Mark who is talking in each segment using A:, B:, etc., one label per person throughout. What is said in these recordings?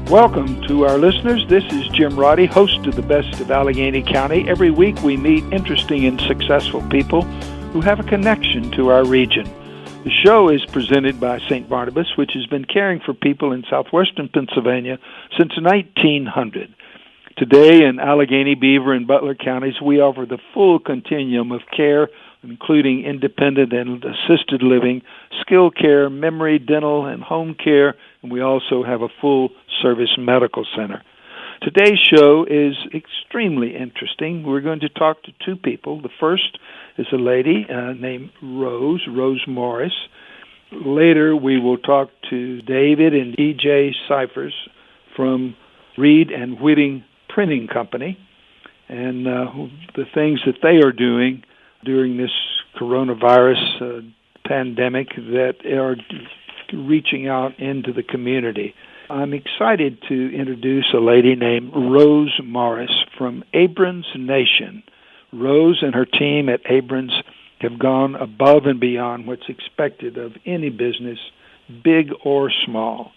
A: Welcome to our listeners. This is Jim Roddey, host of the Best of Allegheny County. Every week we meet interesting and successful people who have a connection to our region. The show is presented by St. Barnabas, which has been caring for people in southwestern Pennsylvania since 1900. Today in Allegheny, Beaver, and Butler counties, we offer the full continuum of care, including independent and assisted living, skilled care, memory, dental, and home care, and we also have a full-service medical center. Today's show is extremely interesting. We're going to talk to two people. The first is a lady named Rose Morris. Later, we will talk to David and E.J. Cyphers from Reed and Witting Printing Company and the things that they are doing during this coronavirus pandemic that are reaching out into the community. I'm excited to introduce a lady named Rose Morris from Abrams Nation. Rose and her team at Abrams have gone above and beyond what's expected of any business, big or small.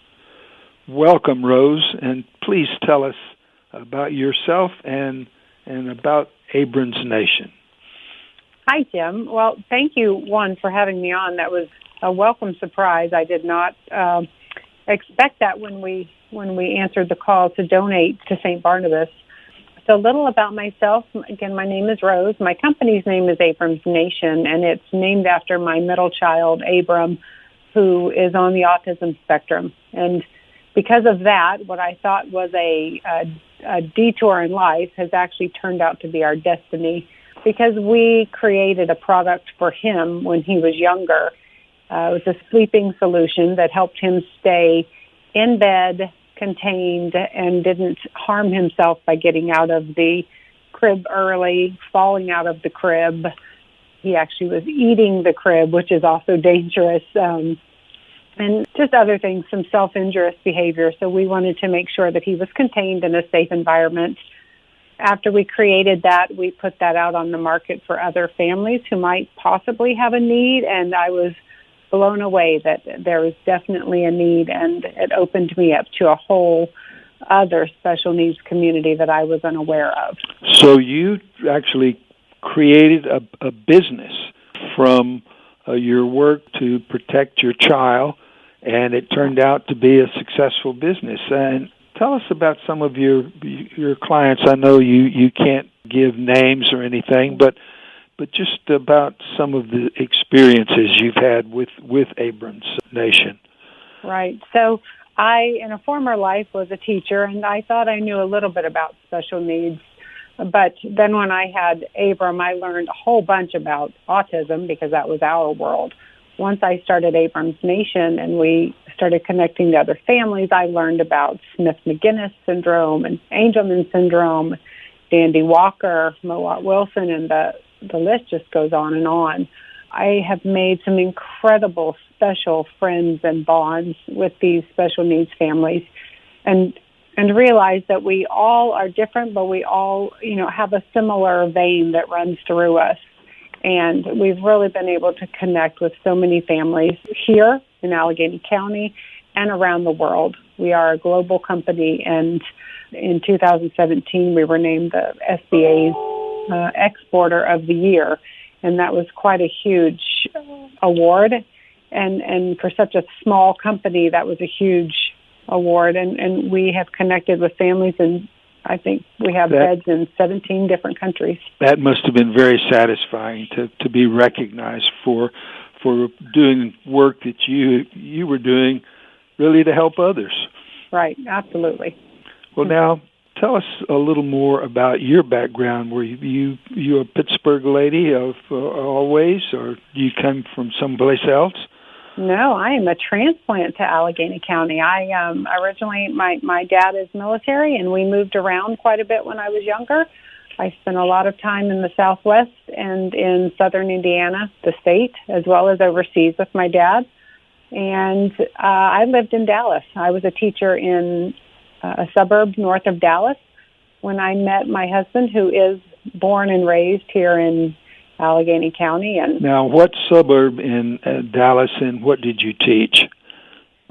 A: Welcome, Rose, and please tell us about yourself and about Abrams Nation.
B: Hi, Jim. Well, thank you, one, for having me on. That was a welcome surprise. I did not expect that when we answered the call to donate to St. Barnabas. So a little about myself. Again, my name is Rose. My company's name is Abrams Nation, and it's named after my middle child, Abram, who is on the autism spectrum. And because of that, what I thought was a detour in life has actually turned out to be our destiny, because we created a product for him when he was younger. It was a sleeping solution that helped him stay in bed, contained, and didn't harm himself by getting out of the crib early, falling out of the crib. He actually was eating the crib, which is also dangerous, and just other things, some self-injurious behavior. So we wanted to make sure that he was contained in a safe environment. After we created that, we put that out on the market for other families who might possibly have a need, and I was blown away that there was definitely a need, and it opened me up to a whole other special needs community that I was unaware of.
A: So you actually created a business from your work to protect your child, and it turned out to be a successful business. And tell us about some of your clients. I know you can't give names or anything, but just about some of the experiences you've had with Abrams Nation.
B: Right. So I, in a former life, was a teacher, and I thought I knew a little bit about special needs. But then when I had Abram, I learned a whole bunch about autism because that was our world. Once I started Abrams Nation and we started connecting to other families, I learned about Smith-Magenis syndrome and Angelman syndrome, Dandy Walker, Mowat Wilson, and the list just goes on and on. I have made some incredible special friends and bonds with these special needs families, and realize that we all are different, but we all, have a similar vein that runs through us. And we've really been able to connect with so many families here in Allegheny County and around the world. We are a global company, and in 2017 we were named the SBA's Exporter of the Year, and that was quite a huge award. And for such a small company, that was a huge award. And we have connected with families, and I think we have beds in 17 different countries.
A: That must have been very satisfying to be recognized for doing work that you were doing really to help others.
B: Right, absolutely.
A: Well, now tell us a little more about your background. Were you a Pittsburgh lady of always, or do you come from someplace else?
B: No, I am a transplant to Allegheny County. I originally, my dad is military, and we moved around quite a bit when I was younger. I spent a lot of time in the Southwest and in southern Indiana, the state, as well as overseas with my dad. And I lived in Dallas. I was a teacher in a suburb north of Dallas when I met my husband, who is born and raised here in Allegheny County. And
A: now, what suburb in Dallas, and what did you teach?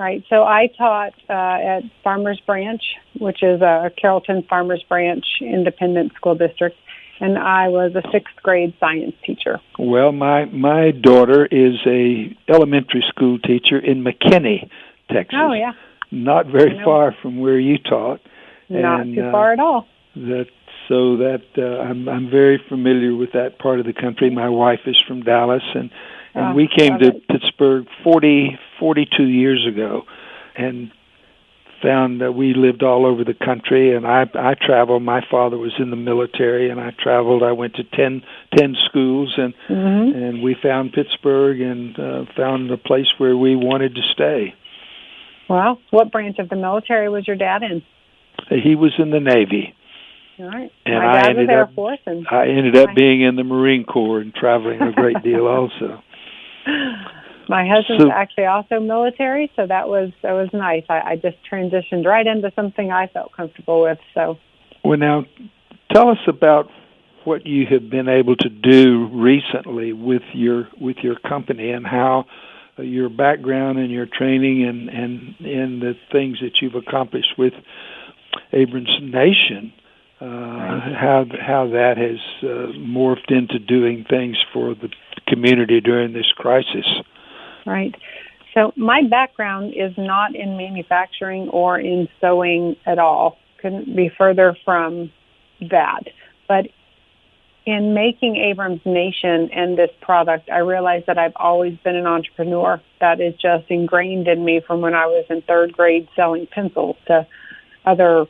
B: Right. So I taught at Farmers Branch, which is a Carrollton Farmers Branch independent school district, and I was a 6th grade science teacher.
A: Well, my daughter is a elementary school teacher in McKinney, Texas.
B: Oh, yeah.
A: Not very far from where you taught.
B: Not too far at all.
A: I'm very familiar with that part of the country. My wife is from Dallas, and we came to Pittsburgh 42 years ago, and found that we lived all over the country. And I traveled. My father was in the military, and I traveled. I went to 10 schools, and we found Pittsburgh and found a place where we wanted to stay.
B: Well, what branch of the military was your dad in?
A: He was in the Navy.
B: All right.
A: And
B: My dad was Air Force. And
A: I ended up being in the Marine Corps and traveling a great deal also.
B: My husband's actually also military, so that was nice. I just transitioned right into something I felt comfortable with. So,
A: well, now tell us about what you have been able to do recently with your company, and how your background and your training and the things that you've accomplished with Abrams Nation, how that has morphed into doing things for the community during this crisis.
B: Right. So my background is not in manufacturing or in sewing at all. Couldn't be further from that. But in making Abrams Nation and this product, I realized that I've always been an entrepreneur. That is just ingrained in me from when I was in 3rd grade selling pencils to other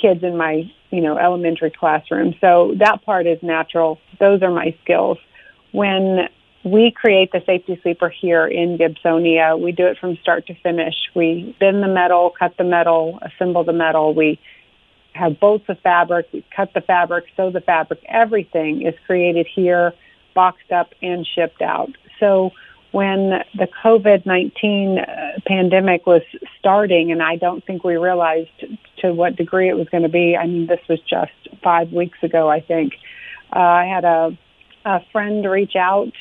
B: kids in my, elementary classroom. So that part is natural. Those are my skills. When we create the safety sleeper here in Gibsonia, we do it from start to finish. We bend the metal, cut the metal, assemble the metal. We have bolts of fabric, we cut the fabric, sew the fabric. Everything is created here, boxed up, and shipped out. So when the COVID-19 pandemic was starting, and I don't think we realized to what degree it was going to be, this was just 5 weeks ago, I think. I had a friend reach out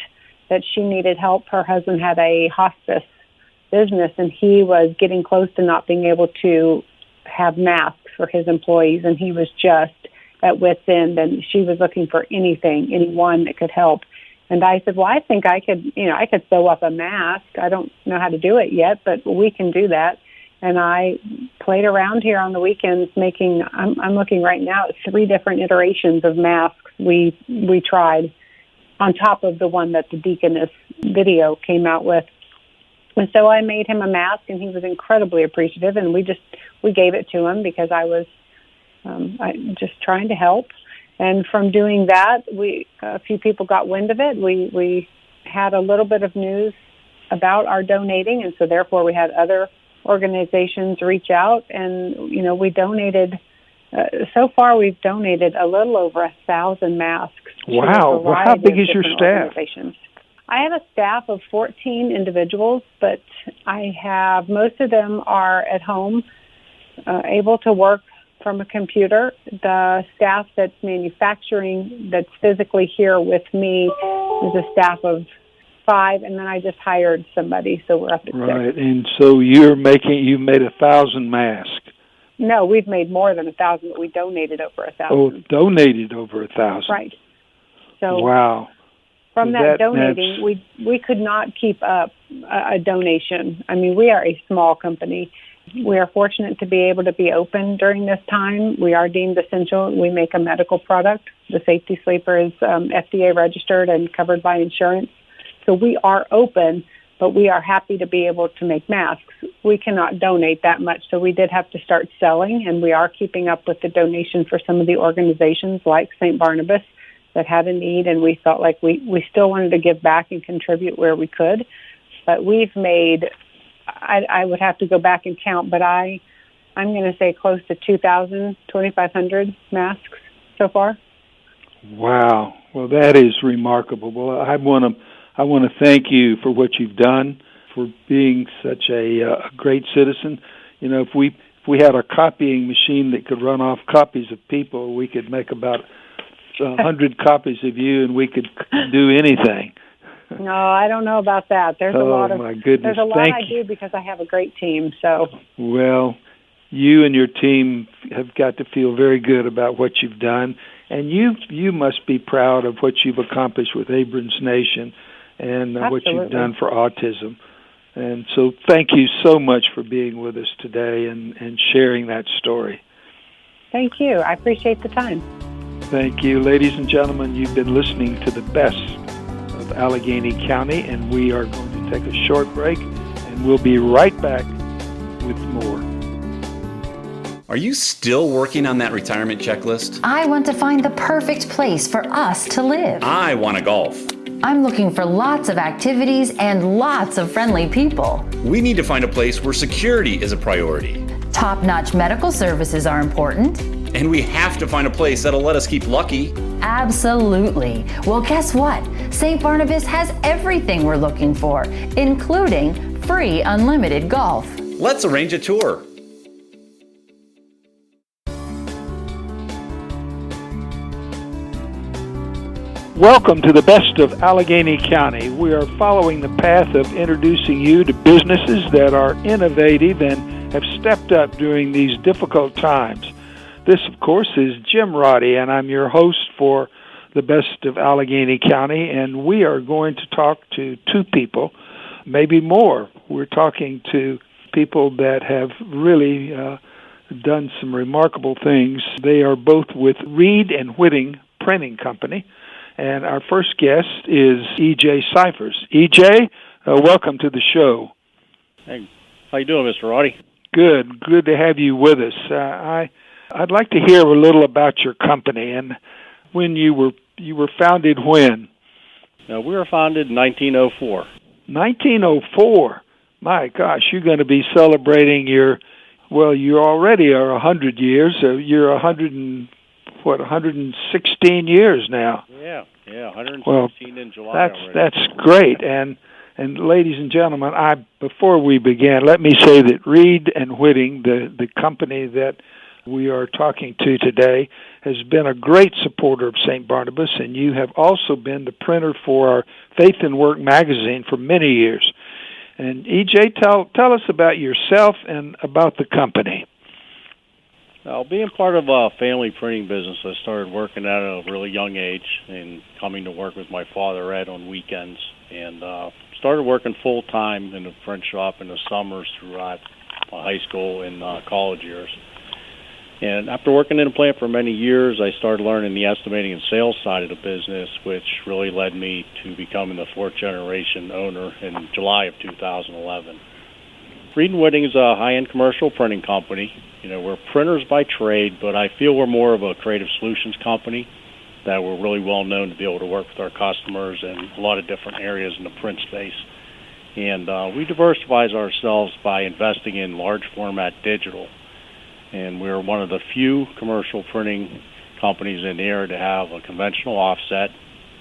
B: that she needed help. Her husband had a hospice business, and he was getting close to not being able to have masks for his employees, and he was just at wit's end, and she was looking for anyone that could help. And I said, well, I think I could sew up a mask. I don't know how to do it yet, but we can do that. And I played around here on the weekends making, I'm looking right now at 3 different iterations of masks we tried on top of the one that the Deaconess video came out with. And so I made him a mask, and he was incredibly appreciative, and we gave it to him because I was just trying to help. And from doing that, a few people got wind of it. We had a little bit of news about our donating, and so therefore we had other organizations reach out, and we donated. So far, we've donated a little over 1,000 masks.
A: Wow! Well, how big is your staff?
B: I have a staff of 14 individuals, but most of them are at home, able to work from a computer. The staff that's manufacturing, that's physically here with me, is a staff of 5, and then I just hired somebody, so we're up at 6.
A: Right, and so you've made 1,000 masks.
B: No, we've made more than 1,000, but we donated over 1,000.
A: Oh, donated over 1,000.
B: Right. So
A: wow.
B: From that donating, we could not keep up a donation. We are a small company. We are fortunate to be able to be open during this time. We are deemed essential. We make a medical product. The safety sleeper is FDA registered and covered by insurance. So we are open, but we are happy to be able to make masks. We cannot donate that much, so we did have to start selling, and we are keeping up with the donation for some of the organizations like St. Barnabas that had a need, and we felt like we still wanted to give back and contribute where we could. But we've made, I would have to go back and count, but I'm going to say close to 2,000, 2,500 masks so far.
A: Wow. Well, that is remarkable. Well, I want to thank you for what you've done, for being such a great citizen. If we had a copying machine that could run off copies of people, we could make about 100 copies of you, and we could do anything.
B: No, I don't know about that. There's a lot of
A: my goodness.
B: There's a lot I do because I have a great team. So
A: well, you and your team have got to feel very good about what you've done, and you must be proud of what you've accomplished with Abrams Nation and what you've done for autism. And so thank you so much for being with us today and sharing that story.
B: Thank you. I appreciate the time.
A: Thank you. Ladies and gentlemen, you've been listening to the best of Allegheny County, and we are going to take a short break, and we'll be right back with more.
C: Are you still working on that retirement checklist?
D: I want to find the perfect place for us to live.
C: I want to golf.
D: I'm looking for lots of activities and lots of friendly people.
C: We need to find a place where security is a priority.
D: Top-notch medical services are important.
C: And we have to find a place that'll let us keep lucky.
D: Absolutely. Well, guess what? St. Barnabas has everything we're looking for, including free unlimited golf.
C: Let's arrange a tour.
A: Welcome to the best of Allegheny County. We are following the path of introducing you to businesses that are innovative and have stepped up during these difficult times. This, of course, is Jim Roddey, and I'm your host for the best of Allegheny County, and we are going to talk to two people, maybe more. We're talking to people that have really done some remarkable things. They are both with Reed and Witting Printing Company. And our first guest is E.J. Cyphers. E.J., welcome to the show.
E: Hey, how you doing, Mr. Roddey?
A: Good to have you with us. I'd like to hear a little about your company and when you were founded when?
E: We were founded in 1904.
A: 1904. My gosh, you're going to be celebrating you already are 100 years. You're 116 years now.
E: Yeah, 116 in July already.
A: That's great. And ladies and gentlemen, before we begin, let me say that Reed and Witting, the company that we are talking to today, has been a great supporter of St. Barnabas, and you have also been the printer for our Faith and Work magazine for many years. And E.J., tell us about yourself and about the company.
E: Being part of a family printing business, I started working at a really young age and coming to work with my father, Ed, on weekends, and started working full-time in the print shop in the summers throughout my high school and college years. And after working in a plant for many years, I started learning the estimating and sales side of the business, which really led me to becoming the fourth-generation owner in July of 2011. Reed & Witting is a high-end commercial printing company. We're printers by trade, but I feel we're more of a creative solutions company, that we're really well known to be able to work with our customers in a lot of different areas in the print space. And we diversify ourselves by investing in large format digital. And we're one of the few commercial printing companies in the area to have a conventional offset,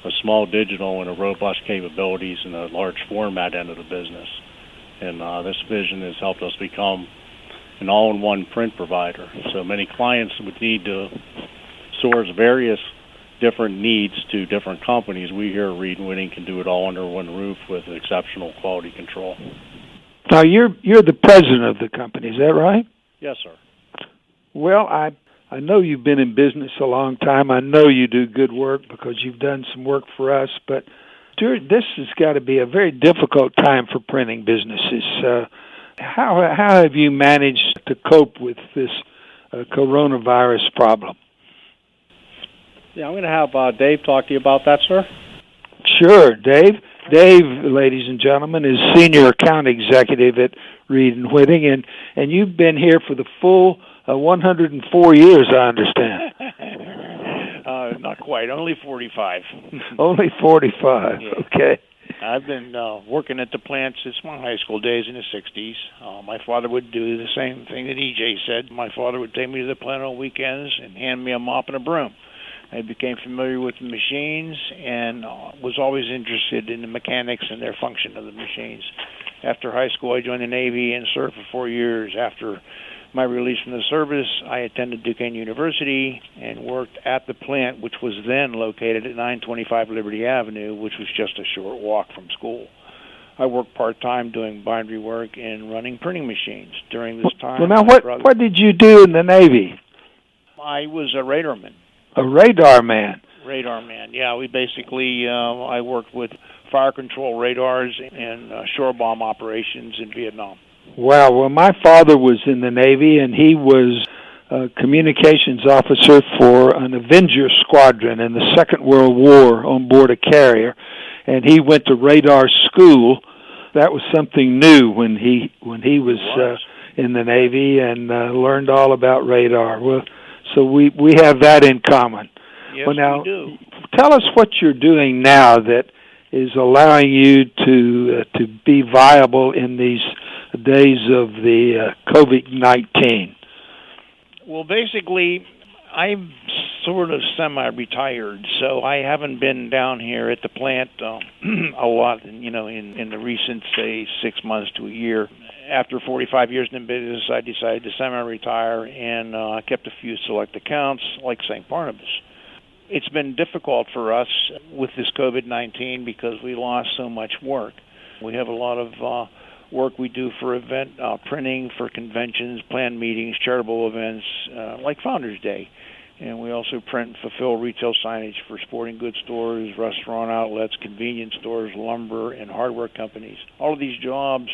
E: a small digital, and a robust capabilities in a large format end of the business. And this vision has helped us become an all-in-one print provider. So many clients would need to source various different needs to different companies. We here at Reed & Witting can do it all under one roof with exceptional quality control.
A: Now, you're the president of the company, is that right?
E: Yes, sir.
A: Well, I know you've been in business a long time. I know you do good work because you've done some work for us, but this has got to be a very difficult time for printing businesses. How have you managed to cope with this coronavirus problem?
E: Yeah, I'm going to have Dave talk to you about that, sir.
A: Sure, Dave. Dave, ladies and gentlemen, is Senior Account Executive at Reed & Witting, and you've been here for the full 104 years, I understand.
F: Not quite, only 45.
A: Only 45, yeah. Okay.
F: I've been working at the plant since my high school days in the 60s. My father would do the same thing that E.J. said. My father would take me to the plant on weekends and hand me a mop and a broom. I became familiar with the machines and was always interested in the mechanics and their function of the machines. After high school, I joined the Navy and served for 4 years. After my release from the service, I attended Duquesne University and worked at the plant, which was then located at 925 Liberty Avenue, which was just a short walk from school. I worked part-time doing bindery work and running printing machines. During this time,
A: well, now what did you do in the Navy?
F: I was a radarman.
A: A radar man?
F: Radar man, yeah. We basically, I worked with fire control radars and shore bomb operations in Vietnam.
A: Wow. Well, my father was in the Navy, and he was a communications officer for an Avenger squadron in the Second World War on board a carrier, and he went to radar school. That was something new when he was in the Navy, and learned all about radar. Well, so we have that in common.
F: Yes,
A: well, now,
F: we do.
A: Tell us what you're doing now that is allowing you to be viable in these days of the COVID-19.
F: Well, basically, I'm sort of semi-retired, so I haven't been down here at the plant a lot, in the recent, say, 6 months to a year. After 45 years in the business, I decided to semi-retire, and I kept a few select accounts, like St. Barnabas. It's been difficult for us with this COVID-19 because we lost so much work. We have a lot of work we do for event printing, for conventions, planned meetings, charitable events, like Founders Day. And we also print and fulfill retail signage for sporting goods stores, restaurant outlets, convenience stores, lumber, and hardware companies. All of these jobs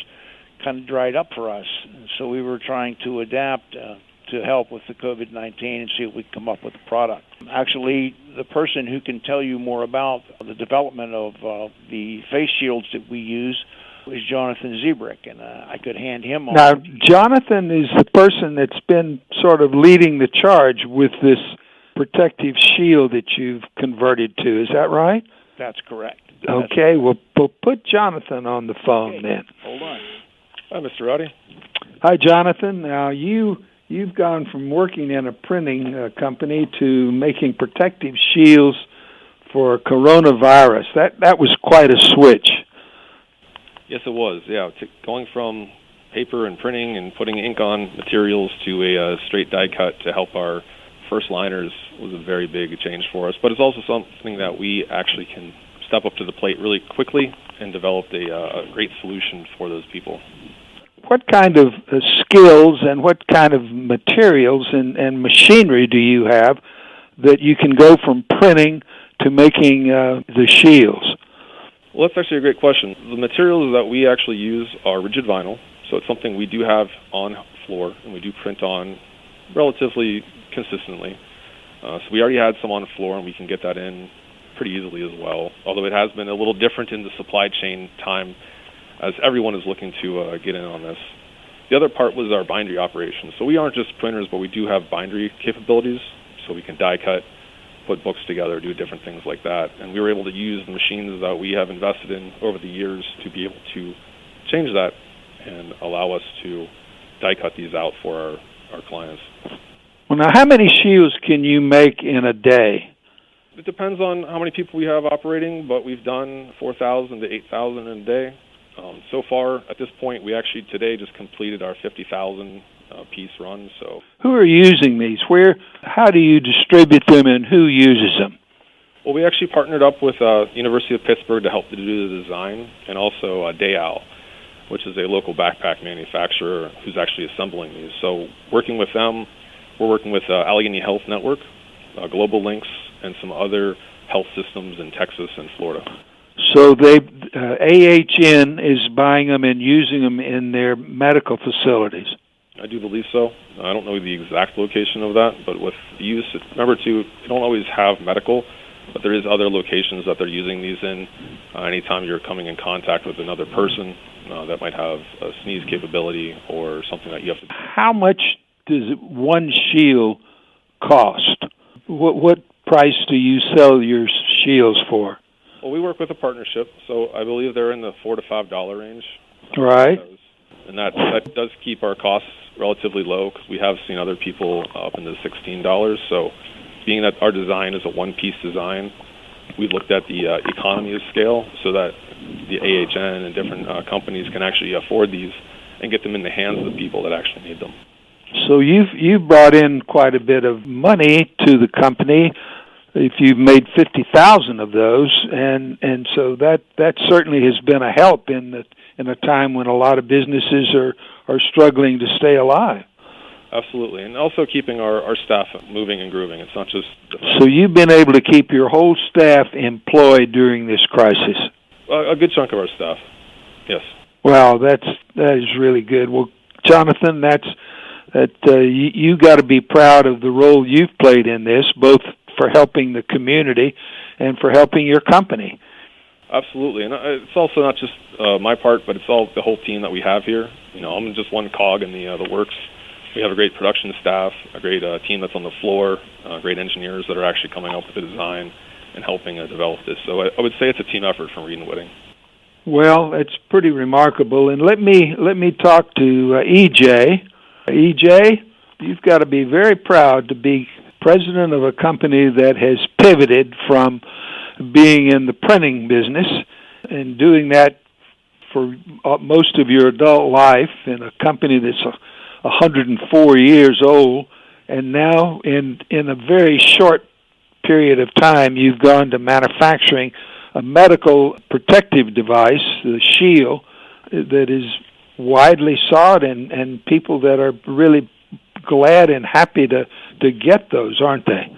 F: kind of dried up for us. And so we were trying to adapt to help with the COVID-19 and see if we could come up with a product. Actually, the person who can tell you more about the development of the face shields that we use is Jonathan Zrebiec, and I could hand him on.
A: Now, Jonathan is the person that's been sort of leading the charge with this protective shield that you've converted to. Is that right?
F: That's correct.
A: Okay, well, put Jonathan on the phone then.
F: Hold on.
G: Hi, Mr. Roddey.
A: Hi, Jonathan. Now, you've gone from working in a printing company to making protective shields for coronavirus. That was quite a switch.
G: Yes, it was. Yeah, going from paper and printing and putting ink on materials to a straight die cut to help our first liners was a very big change for us. But it's also something that we actually can step up to the plate really quickly and develop a great solution for those people.
A: What kind of skills and what kind of materials and machinery do you have that you can go from printing to making the shields?
G: Well, that's actually a great question. The materials that we actually use are rigid vinyl, so it's something we do have on floor, and we do print on relatively consistently. So we already had some on the floor, and we can get that in pretty easily as well, although it has been a little different in the supply chain time as everyone is looking to get in on this. The other part was our bindery operation. So we aren't just printers, but we do have bindery capabilities, so we can die cut, put books together, do different things like that. And we were able to use the machines that we have invested in over the years to be able to change that and allow us to die cut these out for our clients.
A: Well, now, how many shields can you make in a day?
G: It depends on how many people we have operating, but we've done 4,000 to 8,000 in a day. So far, at this point, we actually today just completed our 50,000 piece run. So,
A: who are using these? How do you distribute them, and who uses them?
G: Well, we actually partnered up with University of Pittsburgh to help to do the design, and also Day Owl, which is a local backpack manufacturer who's actually assembling these. So, working with them, we're working with Allegheny Health Network, Global Links, and some other health systems in Texas and Florida.
A: So AHN is buying them and using them in their medical facilities.
G: I do believe so. I don't know the exact location of that, but with the use, remember too, you don't always have medical, but there is other locations that they're using these in. Anytime you're coming in contact with another person that might have a sneeze capability or something that you have to.
A: How much does one shield cost? What price do you sell your shields for?
G: Well, we work with a partnership, so I believe they're in the $4 to $5 range.
A: Right.
G: And that does keep our costs relatively low because we have seen other people up in the $16. So being that our design is a one-piece design, we looked at the economy of scale so that the AHN and different companies can actually afford these and get them in the hands of the people that actually need them.
A: So you've brought in quite a bit of money to the company. If you've made 50,000 of those, and so that certainly has been a help in a time when a lot of businesses are struggling to stay alive.
G: Absolutely, and also keeping our staff moving and grooving. It's not just...
A: So you've been able to keep your whole staff employed during this crisis?
G: A good chunk of our staff, yes.
A: Wow, that is really good. Well, Jonathan, you got to be proud of the role you've played in this, both for helping the community and for helping your company.
G: Absolutely, and it's also not just my part, but it's all the whole team that we have here. I'm just one cog in the works. We have a great production staff, a great team that's on the floor, great engineers that are actually coming up with the design and helping develop this. So I would say it's a team effort from Reed and Witting.
A: Well, it's pretty remarkable. And let me talk to EJ. EJ, you've got to be very proud to be president of a company that has pivoted from being in the printing business and doing that for most of your adult life in a company that's 104 years old, and now in a very short period of time you've gone to manufacturing a medical protective device, the shield, that is widely sought and people that are really glad and happy to get those, aren't they?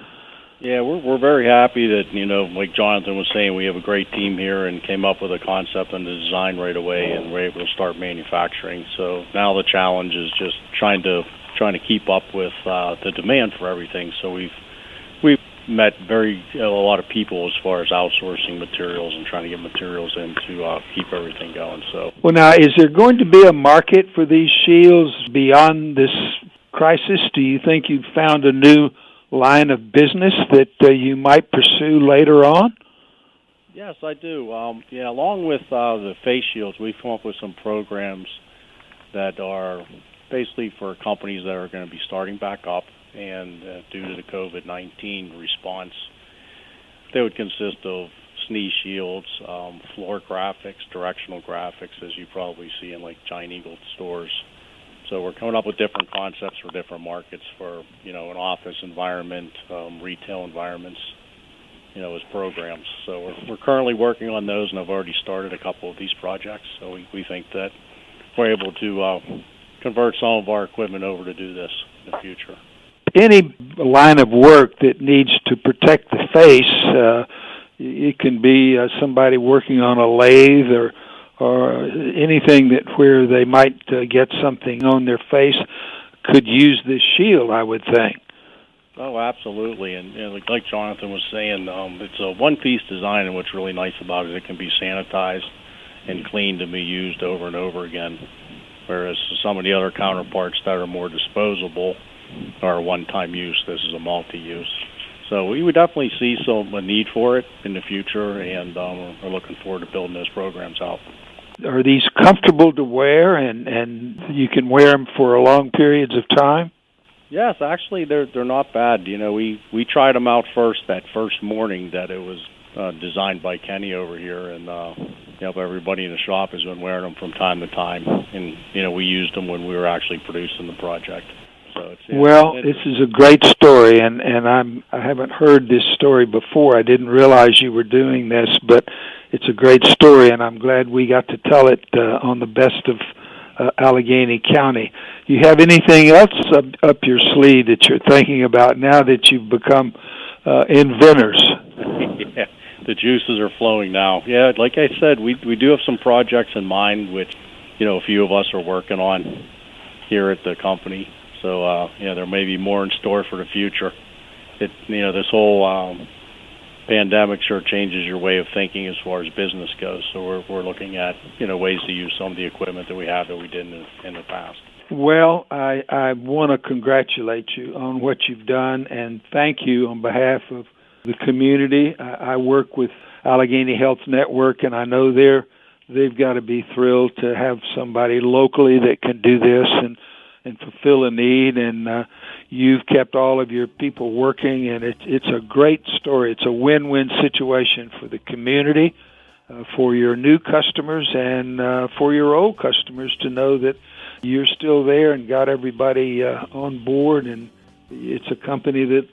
E: Yeah, we're very happy that, like Jonathan was saying, we have a great team here and came up with a concept and the design right away, and we're able to start manufacturing. So now the challenge is just trying to keep up with the demand for everything. So we've met a lot of people as far as outsourcing materials and trying to get materials in to keep everything going. So,
A: well, now, is there going to be a market for these shields beyond this crisis? Do you think you've found a new line of business that you might pursue later on?
E: Yes, I do. Along with the face shields, we've come up with some programs that are basically for companies that are going to be starting back up, and due to the COVID-19 response, they would consist of sneeze shields, floor graphics, directional graphics, as you probably see in like Giant Eagle stores. So we're coming up with different concepts for different markets for, an office environment, retail environments, as programs. So we're currently working on those, and I've already started a couple of these projects. So we think that we're able to convert some of our equipment over to do this in the future.
A: Any line of work that needs to protect the face, it can be somebody working on a lathe or anything where they might get something on their face could use this shield, I would think.
E: Oh, absolutely. And like Jonathan was saying, it's a one-piece design, and what's really nice about it can be sanitized and cleaned and be used over and over again, whereas some of the other counterparts that are more disposable are one-time use. This is a multi-use. So we would definitely see a need for it in the future, and we're looking forward to building those programs out.
A: Are these comfortable to wear, and you can wear them for long periods of time?
E: Yes, actually, they're not bad. We tried them out that first morning that it was designed by Kenny over here, and everybody in the shop has been wearing them from time to time, and we used them when we were actually producing the project. So this is a great story, and I haven't heard this story before. I didn't realize you were doing this, but it's a great story, and I'm glad we got to tell it on the Best of Allegheny County. You have anything else up your sleeve that you're thinking about now that you've become inventors? Yeah, the juices are flowing now. Yeah, like I said, we do have some projects in mind, which a few of us are working on here at the company. So there may be more in store for the future. This whole pandemic sure changes your way of thinking as far as business goes. So we're looking at ways to use some of the equipment that we have that we didn't in the past.
A: Well, I want to congratulate you on what you've done, and thank you on behalf of the community. I work with Allegheny Health Network, and I know they've got to be thrilled to have somebody locally that can do this, and fulfill a need, and you've kept all of your people working, and it's a great story. It's a win-win situation for the community, for your new customers, and for your old customers to know that you're still there and got everybody on board, and it's a company that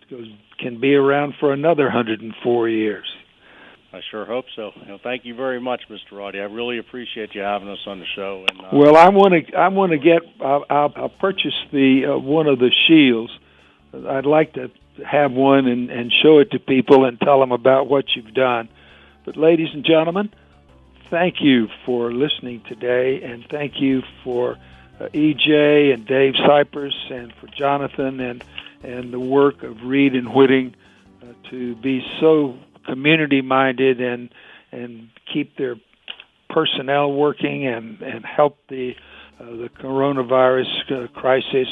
A: can be around for another 104 years.
E: I sure hope so. Thank you very much, Mr. Roddey. I really appreciate you having us on the show. And,
A: well, I want to get. I'll purchase the one of the shields. I'd like to have one and show it to people and tell them about what you've done. But, ladies and gentlemen, thank you for listening today, and thank you for EJ and Dave Cyphers, and for Jonathan and the work of Reed and Witting to be so community-minded and keep their personnel working and help the coronavirus crisis.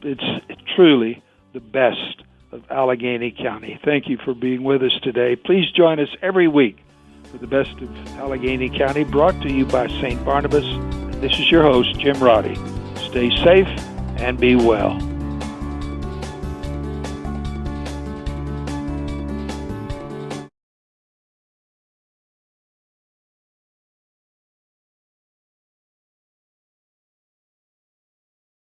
A: It's truly the best of Allegheny County. Thank you for being with us today. Please join us every week for the best of Allegheny County, brought to you by St. Barnabas. This is your host, Jim Roddey. Stay safe and be well.